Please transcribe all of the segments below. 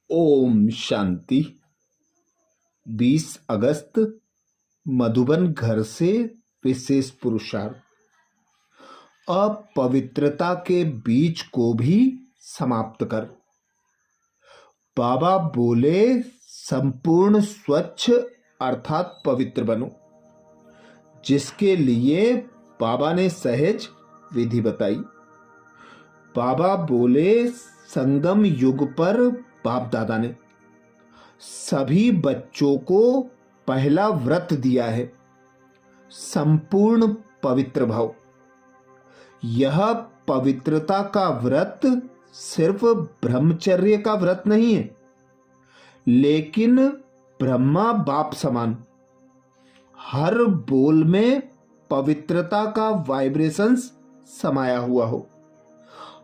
ओम शांति। 20 अगस्त मधुबन घर से विशेष पुरुषार्थ। अपवित्रता के बीज को भी समाप्त कर। बाबा बोले, संपूर्ण स्वच्छ अर्थात पवित्र बनो, जिसके लिए बाबा ने सहज विधि बताई। बाबा बोले, संगम युग पर बाप दादा ने सभी बच्चों को पहला व्रत दिया है, संपूर्ण पवित्र भव। यह पवित्रता का व्रत सिर्फ ब्रह्मचर्य का व्रत नहीं है, लेकिन ब्रह्मा बाप समान हर बोल में पवित्रता का वाइब्रेशंस समाया हुआ हो,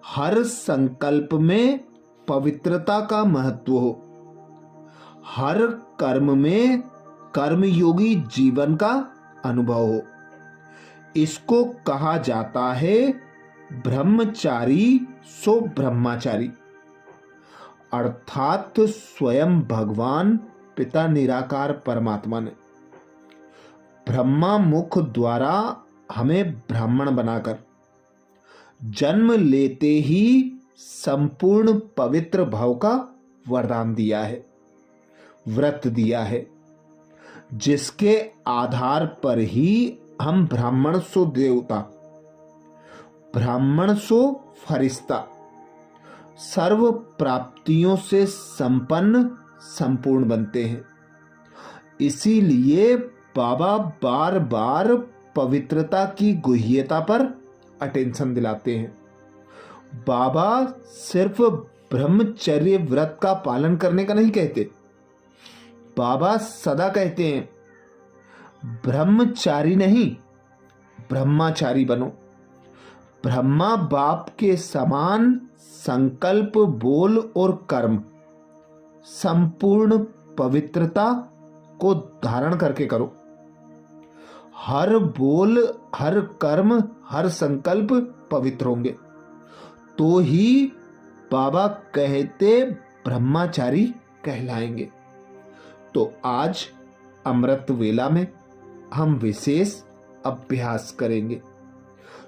हर संकल्प में पवित्रता का महत्व हो, हर कर्म में कर्मयोगी जीवन का अनुभव हो। इसको कहा जाता है ब्रह्मचारी सो ब्रह्मचारी, अर्थात स्वयं भगवान पिता निराकार परमात्मा ने ब्रह्मा मुख द्वारा हमें ब्राह्मण बनाकर जन्म लेते ही संपूर्ण पवित्र भाव का वरदान दिया है, व्रत दिया है, जिसके आधार पर ही हम ब्राह्मण सो देवता, ब्राह्मण सो फरिश्ता, सर्व प्राप्तियों से संपन्न संपूर्ण बनते हैं। इसीलिए बाबा बार बार पवित्रता की गुह्यता पर अटेंशन दिलाते हैं। बाबा सिर्फ ब्रह्मचर्य व्रत का पालन करने का नहीं कहते, बाबा सदा कहते हैं ब्रह्मचारी नहीं ब्रह्मचारी बनो। ब्रह्मा बाप के समान संकल्प, बोल और कर्म संपूर्ण पवित्रता को धारण करके करो। हर बोल, हर कर्म, हर संकल्प पवित्र होंगे तो ही बाबा कहते ब्रह्मचारी कहलाएंगे। तो आज अमृत वेला में हम विशेष अभ्यास करेंगे।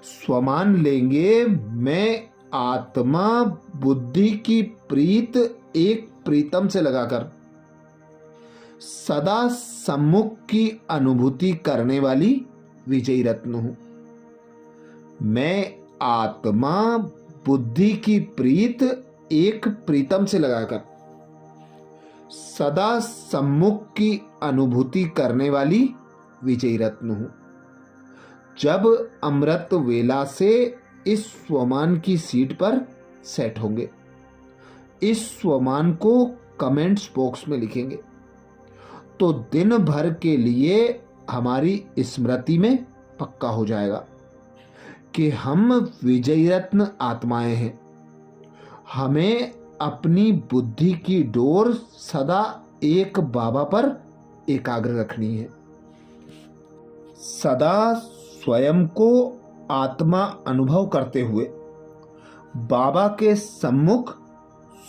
स्वमान लेंगे, मैं आत्मा बुद्धि की प्रीत एक प्रीतम से लगाकर सदा सम्मुख की अनुभूति करने वाली विजयी रत्न हूं। मैं आत्मा बुद्धि की प्रीत एक प्रीतम से लगाकर सदा सम्मुख की अनुभूति करने वाली विजयी रत्न हूं। जब अमृत वेला से इस स्वमान की सीट पर सेट होंगे, इस स्वमान को कमेंट्स बॉक्स में लिखेंगे तो दिन भर के लिए हमारी स्मृति में पक्का हो जाएगा कि हम विजयी रत्न आत्माएं हैं। हमें अपनी बुद्धि की डोर सदा एक बाबा पर एकाग्र रखनी है। सदा स्वयं को आत्मा अनुभव करते हुए बाबा के सम्मुख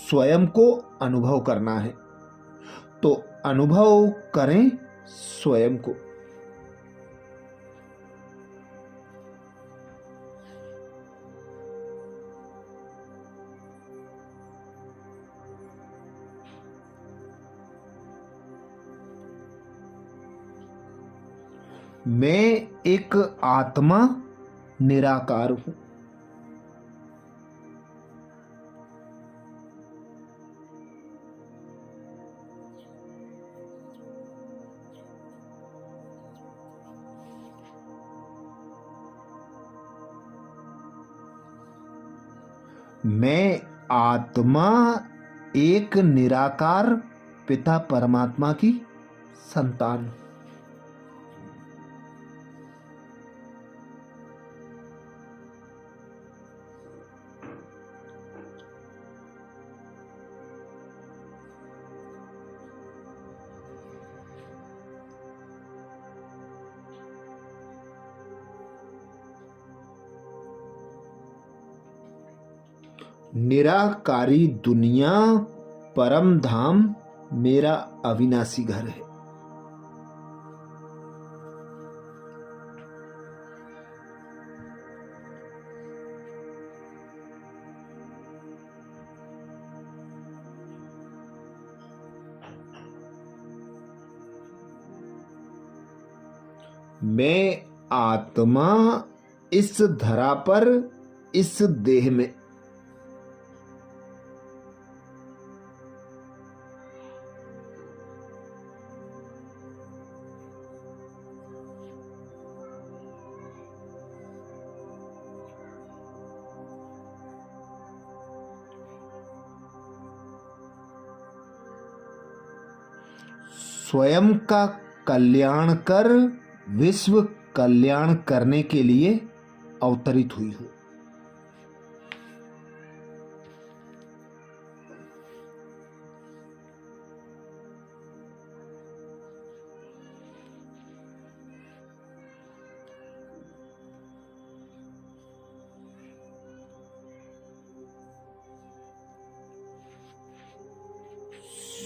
स्वयं को अनुभव करना है। तो अनुभव करें स्वयं को। मैं एक आत्मा निराकार हूं। मैं आत्मा एक निराकार पिता परमात्मा की संतान हूं। निराकारी दुनिया परम धाम मेरा अविनाशी घर है। मैं आत्मा इस धरा पर, इस देह में। स्वयं का कल्याण कर विश्व कल्याण करने के लिए अवतरित हुई हूं।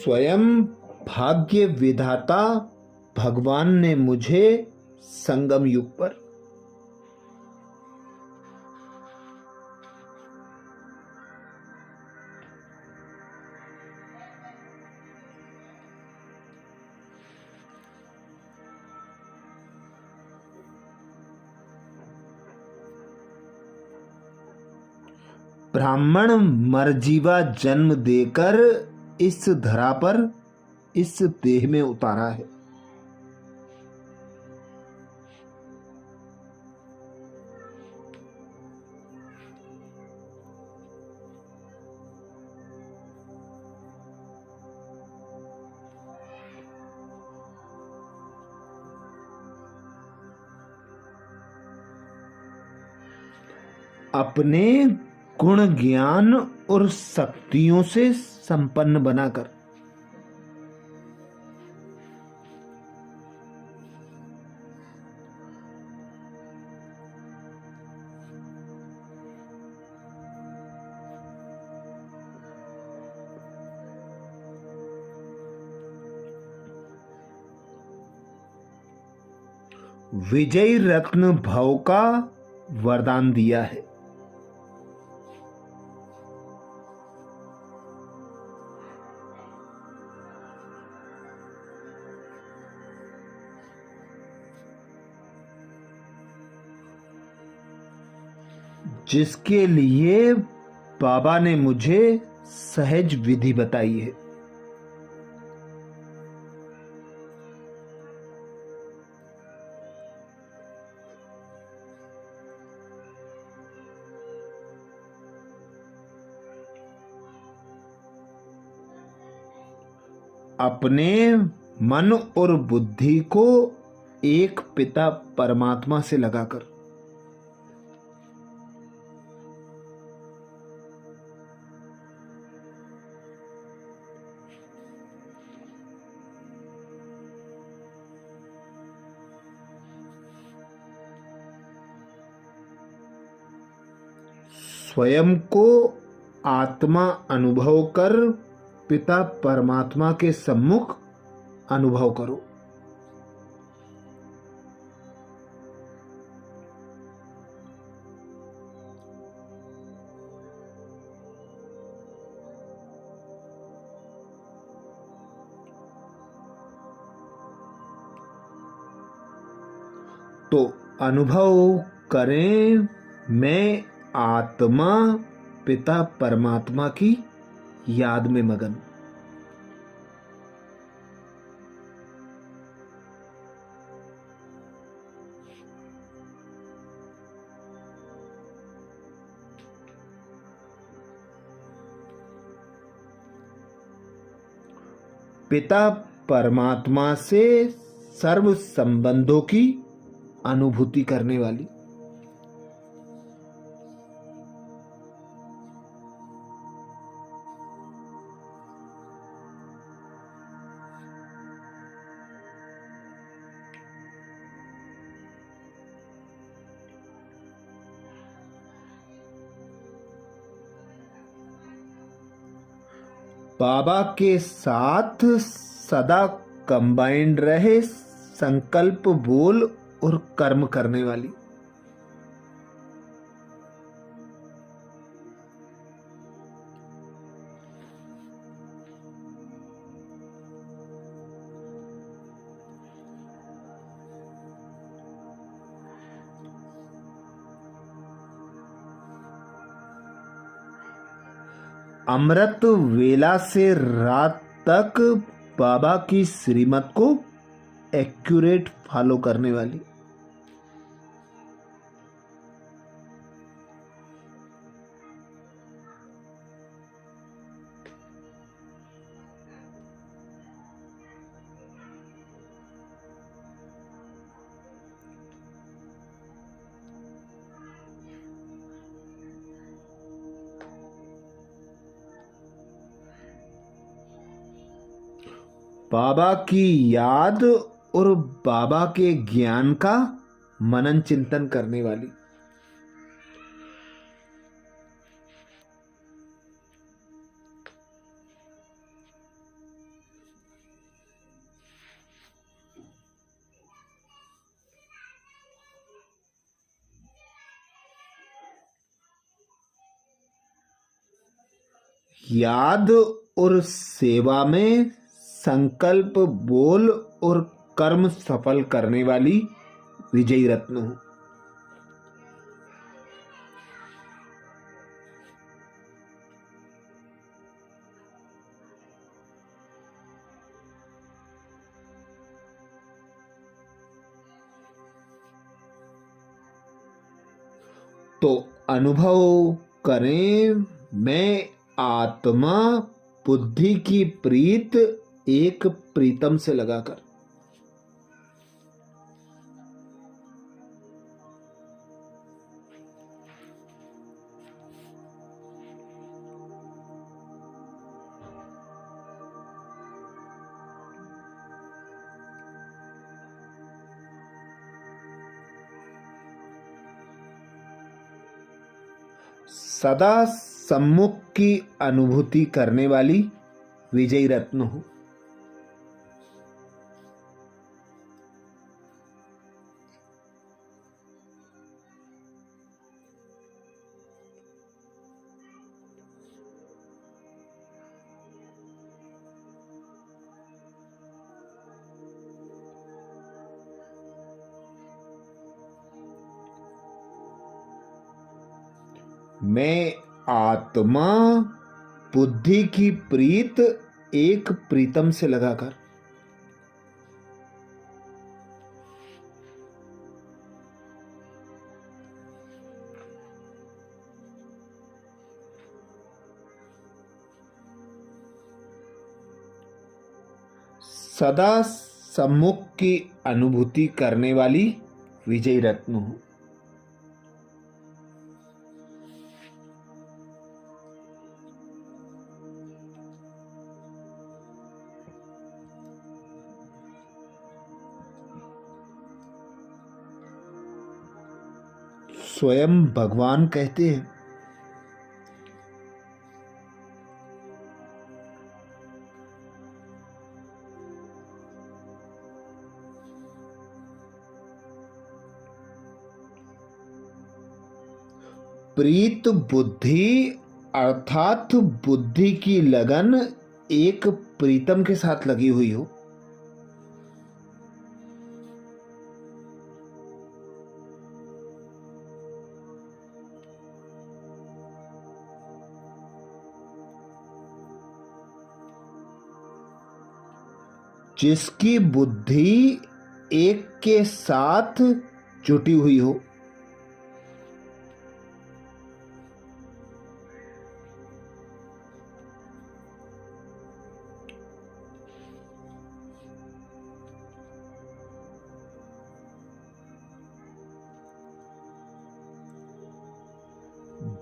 स्वयं भाग्य विधाता भगवान ने मुझे संगम युग पर ब्राह्मण मरजीवा जन्म देकर इस धरा पर, इस देह में उतारा है। अपने गुण ज्ञान और शक्तियों से संपन्न बनाकर विजय रत्न भाव का वरदान दिया है। जिसके लिए बाबा ने मुझे सहज विधि बताई है। अपने मन और बुद्धि को एक पिता परमात्मा से लगाकर स्वयं को आत्मा अनुभव कर पिता परमात्मा के सम्मुख अनुभव करो। तो अनुभव करें, मैं आत्मा पिता परमात्मा की याद में मगन। पिता परमात्मा से सर्व संबंधों की अनुभूति करने वाली। बाबा के साथ सदा कंबाइंड रहे, संकल्प बोल और कर्म करने वाली। अमृत वेला से रात तक बाबा की श्रीमत को एक्यूरेट फॉलो करने वाली। बाबा की याद और बाबा के ज्ञान का मनन चिंतन करने वाली। याद और सेवा में संकल्प बोल और कर्म सफल करने वाली विजयी रत्न हूं। तो अनुभव करें, मैं आत्मा बुद्धि की प्रीत एक प्रीतम से लगाकर। सदा सम्मुख की अनुभूति करने वाली विजयी रत्न हूं। मैं आत्मा बुद्धि की प्रीत एक प्रीतम से लगाकर। सदा सम्मुख की अनुभूति करने वाली विजयी रत्न हूं। स्वयं भगवान कहते हैं, प्रीत बुद्धि अर्थात बुद्धि की लगन एक प्रीतम के साथ लगी हुई हो। जिसकी बुद्धि एक के साथ जुटी हुई हो।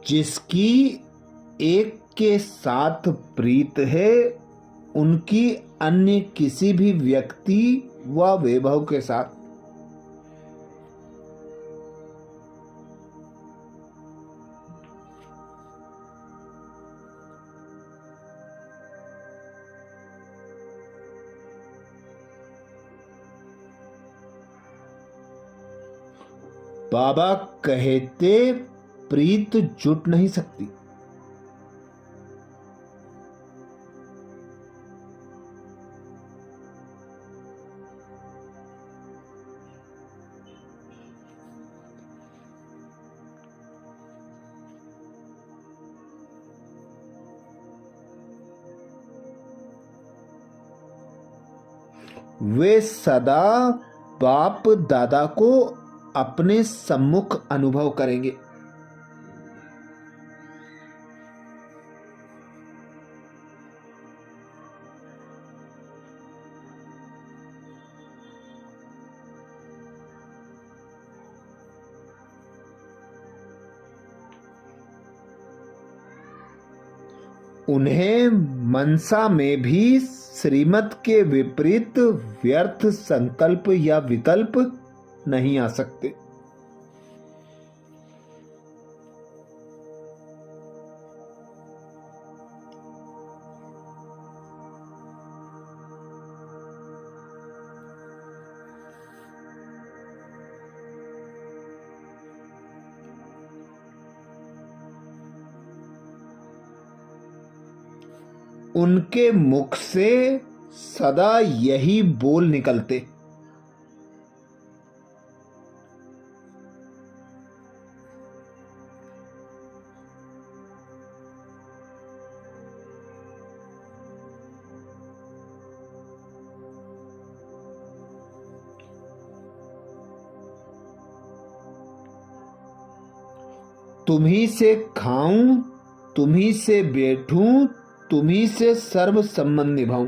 जिसकी एक के साथ प्रीत है, उनकी अन्य किसी भी व्यक्ति व वैभव के साथ बाबा कहते प्रीत जुट नहीं सकती। वे सदा बाप दादा को अपने सम्मुख अनुभव करेंगे। उन्हें मनसा में भी श्रीमत के विपरीत व्यर्थ संकल्प या विकल्प नहीं आ सकते। उनके मुख से सदा यही बोल निकलते। तुम्ही से खाऊं, तुम्ही से बैठूं, तुम्ही से सर्व संबंध निभाऊं।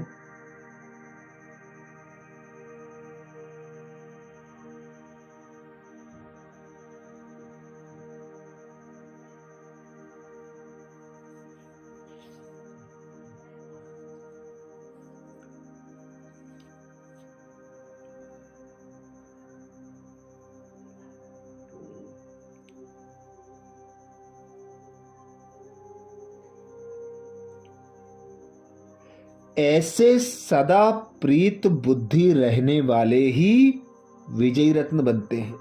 ऐसे सदा प्रीत बुद्धि रहने वाले ही विजयी रत्न बनते हैं।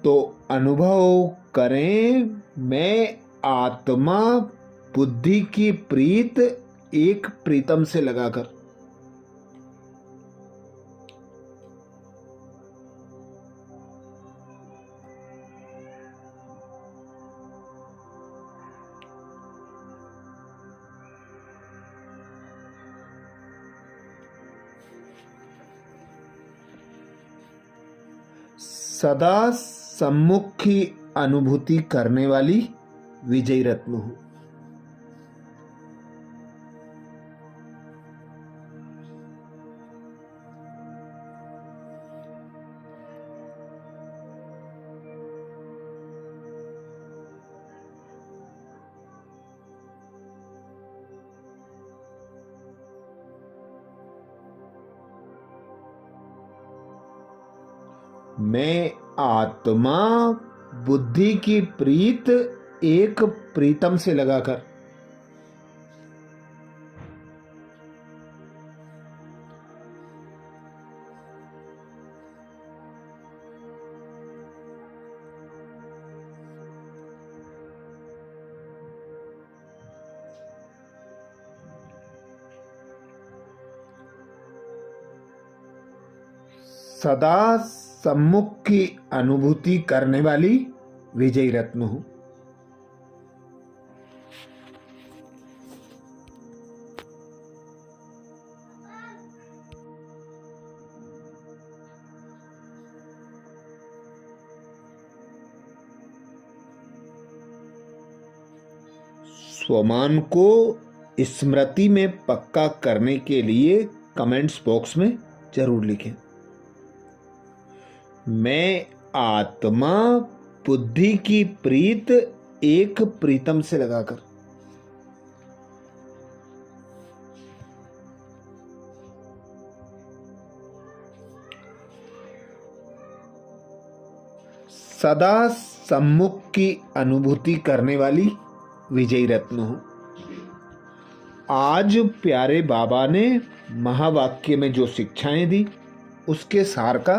तो अनुभव करें, मैं आत्मा बुद्धि की प्रीत एक प्रीतम से लगाकर। सदा सम्मुख की अनुभूति करने वाली विजयी रत्न हूं। मैं आत्मा बुद्धि की प्रीत एक प्रीतम से लगाकर। सदा सम्मुख की अनुभूति करने वाली विजयी रत्न हूं। स्वमान को स्मृति में पक्का करने के लिए कमेंट्स बॉक्स में जरूर लिखें। मैं आत्मा बुद्धि की प्रीत एक प्रीतम से लगाकर। सदा सम्मुख की अनुभूति करने वाली विजयी रत्न हूँ। आज प्यारे बाबा ने महावाक्य में जो शिक्षाएं दी उसके सार का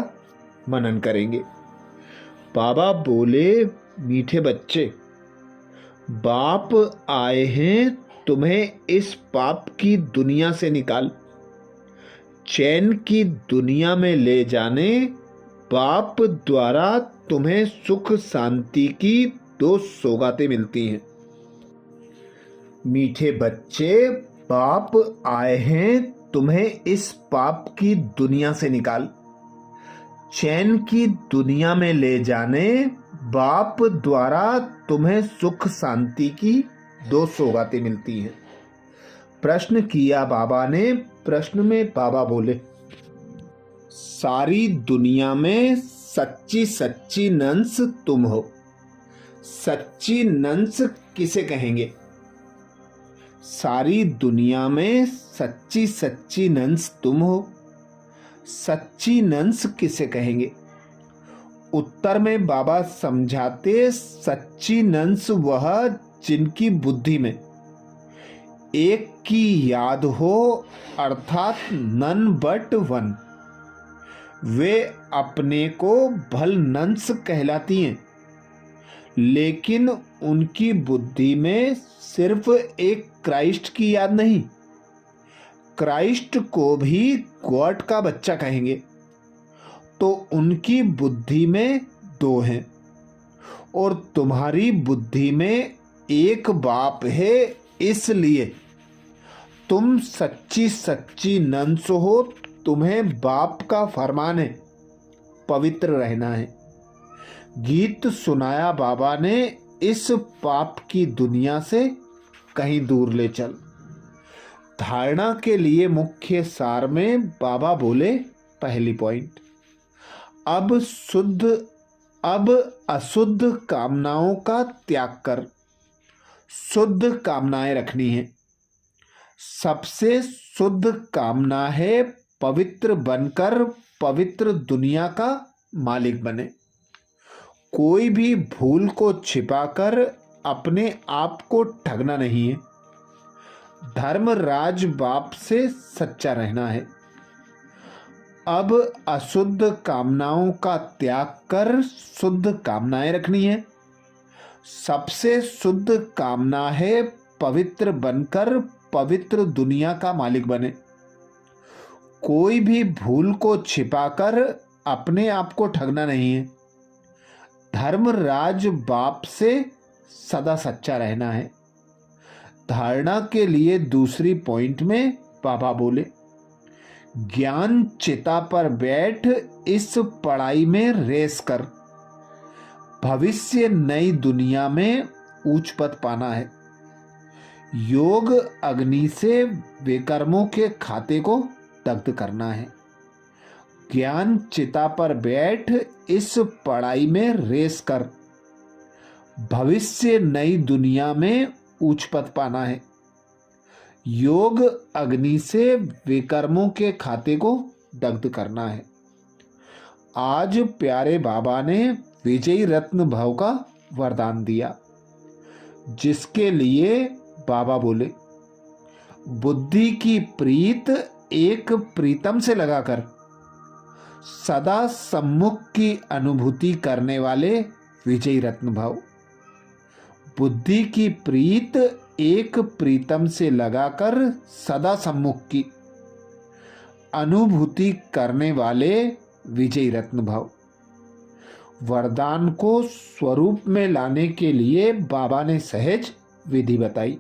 मनन करेंगे। बाबा बोले, मीठे बच्चे, बाप आए हैं तुम्हें इस पाप की दुनिया से निकाल चैन की दुनिया में ले जाने। बाप द्वारा तुम्हें सुख शांति की 2 सौगातें मिलती हैं। मीठे बच्चे, बाप आए हैं तुम्हें इस पाप की दुनिया से निकाल चैन की दुनिया में ले जाने। बाप द्वारा तुम्हें सुख शांति की 2 सौगातें मिलती हैं। प्रश्न किया बाबा ने। प्रश्न में बाबा बोले, सारी दुनिया में सच्ची सच्ची नंस तुम हो। सच्ची नंस किसे कहेंगे? सारी दुनिया में सच्ची सच्ची नंस तुम हो। सच्ची नंस किसे कहेंगे? उत्तर में बाबा समझाते, सच्ची नंस वह जिनकी बुद्धि में एक की याद हो, अर्थात नन बट वन। वे अपने को भल नंस कहलाती हैं, लेकिन उनकी बुद्धि में सिर्फ एक क्राइस्ट की याद नहीं, क्राइस्ट को भी गॉड का बच्चा कहेंगे। तो उनकी बुद्धि में 2 हैं और तुम्हारी बुद्धि में एक बाप है, इसलिए तुम सच्ची सच्ची नंस हो। तुम्हें बाप का फरमान है, पवित्र रहना है। गीत सुनाया बाबा ने, इस पाप की दुनिया से कहीं दूर ले चल। धारणा के लिए मुख्य सार में बाबा बोले, पहली पॉइंट, अब अशुद्ध कामनाओं का त्याग कर शुद्ध कामनाएं रखनी है। सबसे शुद्ध कामना है पवित्र बनकर पवित्र दुनिया का मालिक बने। कोई भी भूल को छिपाकर अपने आप को ठगना नहीं है। धर्मराज बाप से सच्चा रहना है। अब अशुद्ध कामनाओं का त्याग कर शुद्ध कामनाएं रखनी है। सबसे शुद्ध कामना है पवित्र बनकर पवित्र दुनिया का मालिक बने। कोई भी भूल को छिपाकर अपने आप को ठगना नहीं है। धर्मराज बाप से सदा सच्चा रहना है। धारणा के लिए दूसरी पॉइंट में बाबा बोले, ज्ञान चिता पर बैठ इस पढ़ाई में रेस कर। भविष्य नई दुनिया में ऊंच पद पाना है। योग अग्नि से विकर्मों के खाते को दग्ध करना है। ज्ञान चिता पर बैठ इस पढ़ाई में रेस कर। भविष्य नई दुनिया में ऊंच पद पाना है। योग अग्नि से विकर्मों के खाते को दग्ध करना है। आज प्यारे बाबा ने विजयी रत्न भाव का वरदान दिया, जिसके लिए बाबा बोले, बुद्धि की प्रीत एक प्रीतम से लगाकर सदा सम्मुख की अनुभूति करने वाले विजयी रत्न भाव। बुद्धि की प्रीत एक प्रीतम से लगाकर सदा सम्मुख की अनुभूति करने वाले विजयी रत्न भाव। वरदान को स्वरूप में लाने के लिए बाबा ने सहज विधि बताई।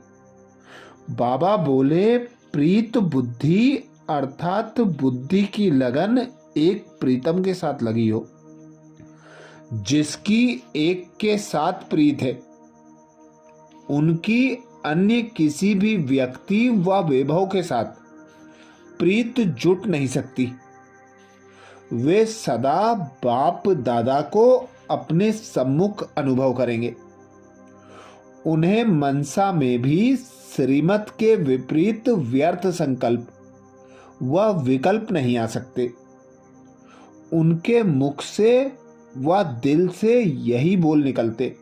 बाबा बोले, प्रीत बुद्धि अर्थात बुद्धि की लगन एक प्रीतम के साथ लगी हो, जिसकी एक के साथ प्रीत है, उनकी अन्य किसी भी व्यक्ति व वैभव के साथ प्रीत जुट नहीं सकती। वे सदा बाप दादा को अपने सम्मुख अनुभव करेंगे। उन्हें मनसा में भी श्रीमत के विपरीत व्यर्थ संकल्प व विकल्प नहीं आ सकते। उनके मुख से वह दिल से यही बोल निकलते,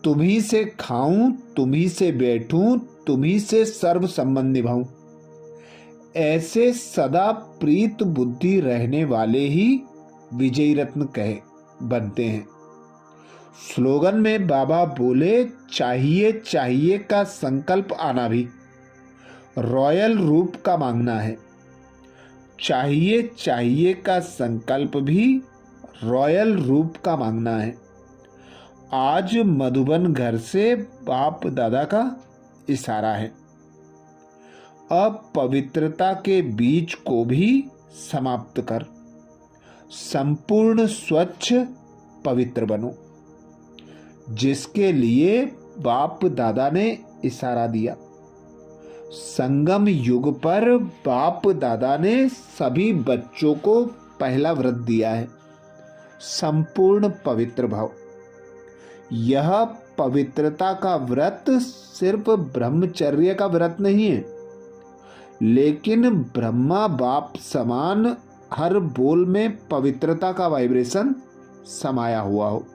तुम्ही से खाऊं, तुम्ही से बैठूं, तुम्ही से सर्व संबंध निभाऊं। ऐसे सदा प्रीत बुद्धि रहने वाले ही विजयी रत्न कहे बनते हैं। स्लोगन में बाबा बोले, चाहिए चाहिए का संकल्प आना भी रॉयल रूप का मांगना है। चाहिए चाहिए का संकल्प भी रॉयल रूप का मांगना है। आज मधुबन घर से बाप दादा का इशारा है। अपवित्रता के बीज को भी समाप्त कर संपूर्ण स्वच्छ पवित्र बनो, जिसके लिए बाप दादा ने इशारा दिया। संगम युग पर बाप दादा ने सभी बच्चों को पहला व्रत दिया है, संपूर्ण पवित्र भाव। यह पवित्रता का व्रत सिर्फ ब्रह्मचर्य का व्रत नहीं है, लेकिन ब्रह्मा बाप समान हर बोल में पवित्रता का वाइब्रेशन समाया हुआ हो,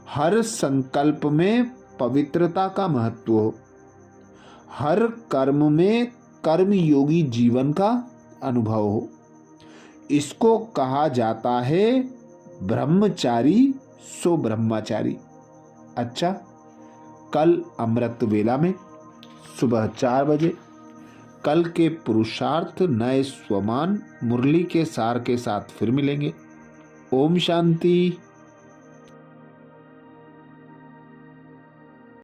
हर संकल्प में पवित्रता का महत्व हो, हर कर्म में कर्मयोगी जीवन का अनुभव हो। इसको कहा जाता है ब्रह्मचारी सो ब्रह्मचारी। अच्छा, कल अमृत वेला में सुबह 4 बजे कल के पुरुषार्थ नए स्वमान मुरली के सार के साथ फिर मिलेंगे। ओम शांति।